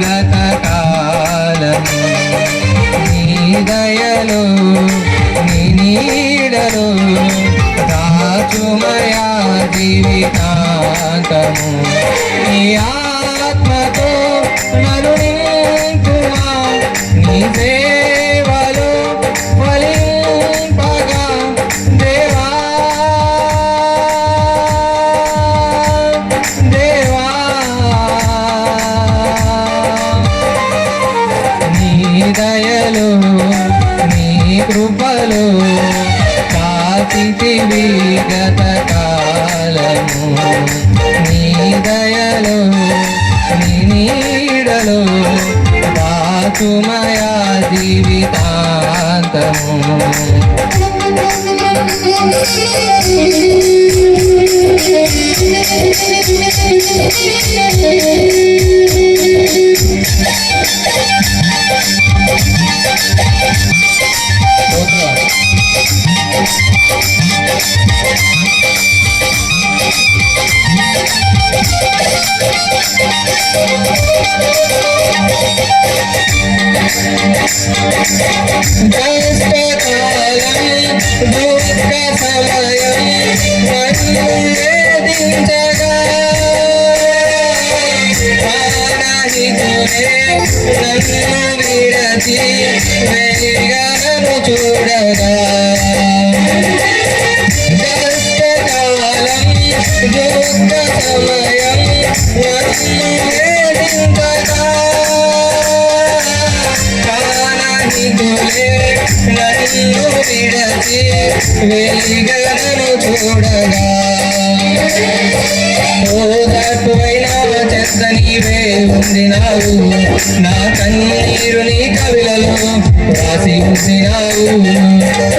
గత కాలము నీ దయలో నీ నీడలో దాచుమయా జీవితాంతము నీ ఆత్మతో నన్ను నింపుమా నీ సేవలో ఫలింపగా దేవా దేవా నీ దయలో నీ కృపలో కాచితివి గత కాలము నీ దయలో నీ నీడలో దాచుమయా జీవితాంతము దుఃఖ సమయం నన్ను వేధించగా ప్రాణహితుడే నన్ను విడచి వెలిగను చూడగా కష్టకాలం దుఃఖ సమయం నన్ను వేధించగా ప్రాణహితుడే నన్ను విడచి వెలిగను చూడగా ఓదార్పువైనా చెత్త నీవే ఉండినావు నా కన్నీరు నీ కవిలలో రాసి ఉంచినావు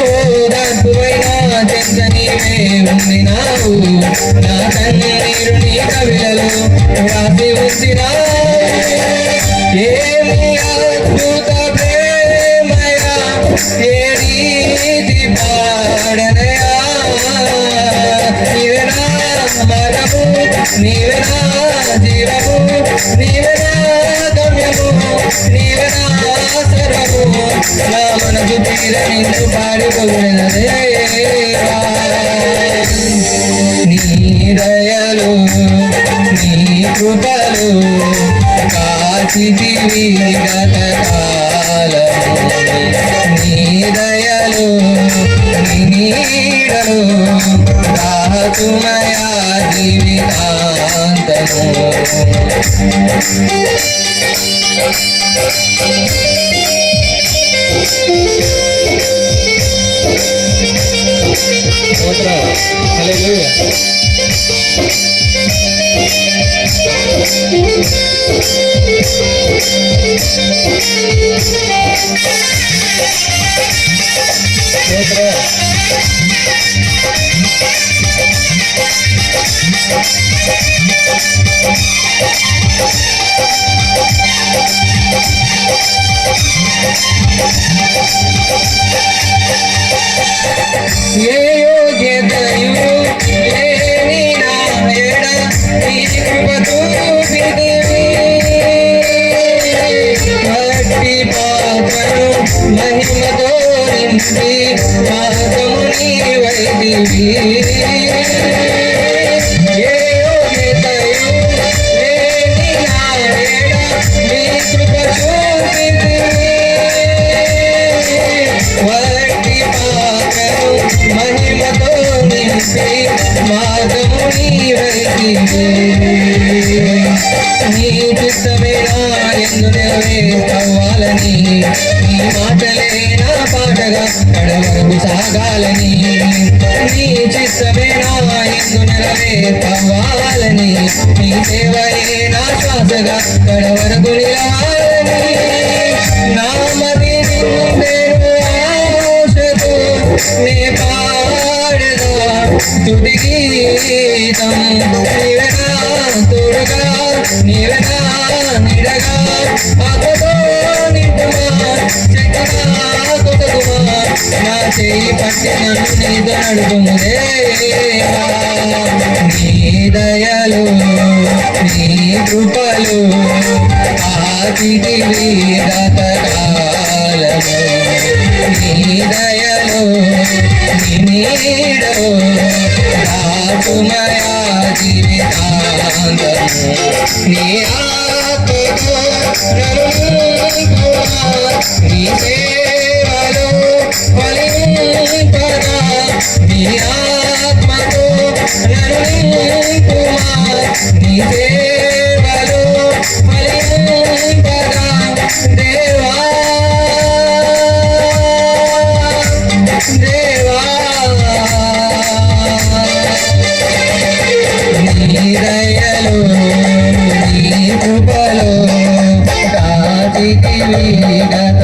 ఓదార్పువైనా చెత్త నీవే ఉండినావు నా కన్నీరు నీ కవిలలో రాసి ఉంచినావు ఏమి అద్భుత ప్రేమయా ఏ రీతి పాడనయా నీవే నా మరము నీవే నా జీవము నీవే నా గమ్యము నీవే నా సర్వము నా మనసు తీర నిన్ను పాడిపోయినదే నీ దయలు నీ కృపలు కాచితివి గత కాలము నీ దయలు నీ నీడలు దాచుమయా జీవితాంతము హల్లెలూయా ఏ యోగ్యతయు లేని నా ఎడ నీ కృప చూపితివి భక్తి పాత్రను మహిమతో నింపి పాదము నీవైతివి ఏ యోగ్యతయు లేని నా ఎడ నీ కృప చూపితివి భక్తి పాత్రను మహిమతో నింపి మార్గము నీవైతివి నీ చిత్తమేనా ఎందు నెరవేర్చవ్వాలని నీ మాటలే నా పాటగా కడవరకు సాగాలని నీ చిత్తమేనా ఎందు నెరవేర్చవ్వాలని నీ సేవయే నా శ్వాసగా కడవరకు నిలవాలని నా మది నిండెను ఆశతో నే పాడగా తుది గీతం నీవే నా తోడుగా నీవే నా నిడగా ఆకతో నింపుమా చెక్కగా కొతకుమా నా చేయి పట్టి నన్ను నీతో నడుపుము దేవా నీ దయలు నీ కృపలు ఆతిథివి గత కాలము నీ దయలు నీ నీడో రాకుమయా జీవితాంతము నీ ఆత్మతో నరునింపుమా నీ సేవలో ఫలింపగా నీ ఆత్మతో నరునింపుమా నీ సేవలో ఫలింపగా దేవా దేవా నీ దయలో నీ కృపలో కాచితివి గత